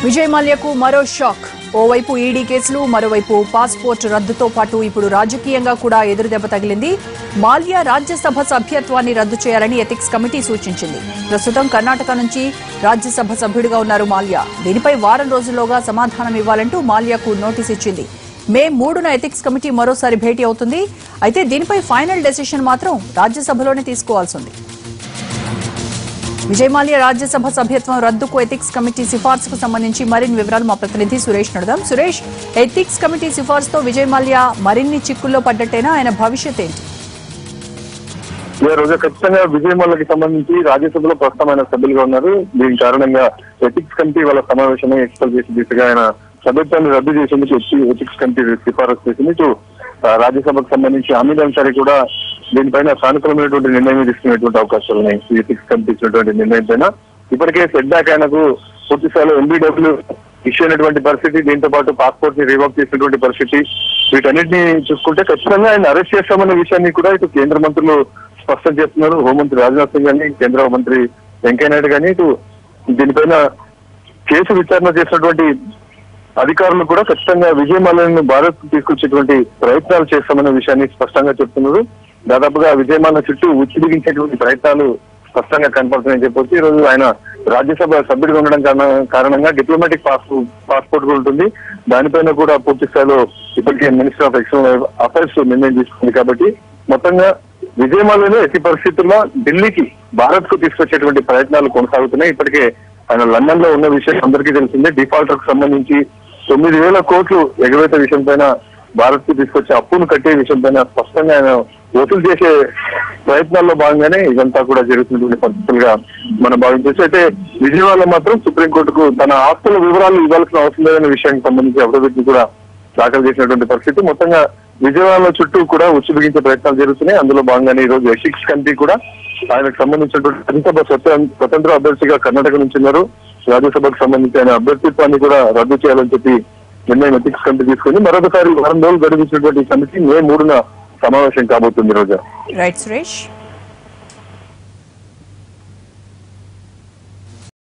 విజయ్ మాల్యాకు మరో షాక్. ఓవైపు ఈడీ కేసులు, మరోవైపు పాస్పోర్ట్ రద్దుతో పాటు ఇప్పుడు రాజకీయంగా కూడా ఎదురుదెబ్బ తగిలింది. మాల్యా రాజ్యసభ సభ్యత్వాన్ని రద్దు చేయాలని ఎథిక్స్ కమిటీ సూచించింది. ప్రస్తుతం కర్ణాటక నుంచి రాజ్యసభ సభ్యుడిగా ఉన్నారు మాల్యా. దీనిపై వారం రోజుల్లోగా సమాధానం ఇవ్వాలంటూ మాల్యాకు నోటీస్ ఇచ్చింది. మే 3న ఎథిక్స్ కమిటీ మరోసారి భేటీ అవుతుంది. అయితే దీనిపై ఫైనల్ డెసిషన్ మాత్రం రాజ్యసభలోనే తీసుకోవాల్సి ఉంది. విజయ్ మాల్యా రాజ్యసభ సభ్యత్వం రద్దుకు ఎథిక్స్ కమిటీ సిఫార్సుకు సంబంధించి మరిన్ని వివరాలు మా ప్రతినిధి సురేష్ నడుదాం. సురేష్, ఎథిక్స్ కమిటీ సిఫార్సుతో విజయ్ మాల్యా మరిన్ని చిక్కుల్లో పడ్డట్టేనా? ఆయన భవిష్యత్ ఏంటి? రోజు ఖచ్చితంగా విజయ్ మాల్యాకి సంబంధించి రాజ్యసభలో ప్రస్తుతమైన సభ్యులుగా ఉన్నారు. దీని కారణంగా ఎథిక్స్ కమిటీ వాళ్ళ సమావేశమే ఎక్స్పెల్ చేసి దిశగా ఆయన సభ్యత్వాన్ని రద్దు చేసేందుకు ఎథిక్స్ కమిటీ సిఫారసు చేసింది. ఇటు రాజ్యసభకు సంబంధించి హమీద్ అన్సారీ కూడా దీనిపైన సానుకూలమైనటువంటి నిర్ణయం తీసుకునేటువంటి అవకాశాలు ఉన్నాయి. ఎథిక్స్ కమిటీ ఇచ్చినటువంటి నిర్ణయం పైన ఇప్పటికే సెట్ బ్యాక్ ఆయనకు పూర్తి స్థాయిలో ఎంబీడబ్ల్యూ ఇష్యూ అయినటువంటి పరిస్థితి, దీంతో పాటు పాస్పోర్ట్ ని రివోక్ చేసినటువంటి పరిస్థితి, వీటన్నిటిని చూసుకుంటే ఖచ్చితంగా ఆయన అరెస్ట్ చేస్తామన్న విషయాన్ని కూడా ఇటు కేంద్ర మంత్రులు స్పష్టం చేస్తున్నారు. హోంమంత్రి రాజ్నాథ్ సింగ్ గానీ, కేంద్ర మంత్రి వెంకయ్య నాయుడు గానీ ఇటు దీనిపైన కేసు విచారణ చేసినటువంటి అధికారులు కూడా ఖచ్చితంగా విజయ్ మాల్యాను భారత్ తీసుకొచ్చేటువంటి ప్రయత్నాలు చేస్తామన్న విషయాన్ని స్పష్టంగా చెప్తున్నారు. దాదాపుగా విజయ్ మాల్యా చుట్టూ ఉచ్చి బిగించేటువంటి ప్రయత్నాలు స్పష్టంగా కనపడుతున్నాయని చెప్పొచ్చు. ఈ రోజు ఆయన రాజ్యసభ సభ్యుడిగా ఉండడం కారణంగా డిప్లొమాటిక్ పాస్పోర్ట్ కూడా ఉంటుంది. దానిపైన కూడా పూర్తి స్థాయిలో ఇప్పటికే మినిస్టర్ ఆఫ్ ఎక్స్టర్నల్ అఫైర్స్ నిర్ణయం తీసుకుంది. కాబట్టి మొత్తంగా విజయ్ మాల్యాను ఎట్టి పరిస్థితుల్లో ఢిల్లీకి భారత్ కు తీసుకొచ్చేటువంటి ప్రయత్నాలు కొనసాగుతున్నాయి. ఇప్పటికే ఆయన లండన్ లో ఉన్న విషయం అందరికీ తెలిసిందే. డిఫాల్టర్ కు సంబంధించి 9,000 కోట్లు ఎగవేత విషయం పైన భారత్ కు తీసుకొచ్చే అప్పును కట్టే విషయం పైన స్పష్టంగా ఆయన వసూలు చేసే ప్రయత్నాల్లో భాగంగానే ఇదంతా కూడా జరుగుతున్నటువంటి పరిస్థితులుగా మనం భావించవచ్చు. అయితే విజయవాడలో మాత్రం సుప్రీంకోర్టుకు తన ఆస్తుల వివరాలు ఇవ్వాల్సిన అవసరం లేదనే విషయానికి సంబంధించి అఫిడవిట్ కూడా దాఖలు చేసినటువంటి పరిస్థితి. మొత్తంగా విజయవాడలో చుట్టూ కూడా ఉచ్చి బిగించే ప్రయత్నాలు జరుగుతున్నాయి. అందులో భాగంగానే ఈ రోజు ఎథిక్స్ కమిటీ కూడా ఆయనకు సంబంధించినటువంటి రాజ్యసభ స్వతంత్ర అభ్యర్థిగా కర్ణాటక నుంచి ఉన్నారు. రాజ్యసభకు సంబంధించి ఆయన అభ్యర్థిత్వాన్ని కూడా రద్దు చేయాలని చెప్పి నిర్ణయం ఎథిక్స్ కమిటీ తీసుకుని మరొకసారి వారం రోజులు గడిపించినటువంటి కమిటీ మే 3న సమావేశం కాబోతుంది. రోజా. రైట్ సురేష్.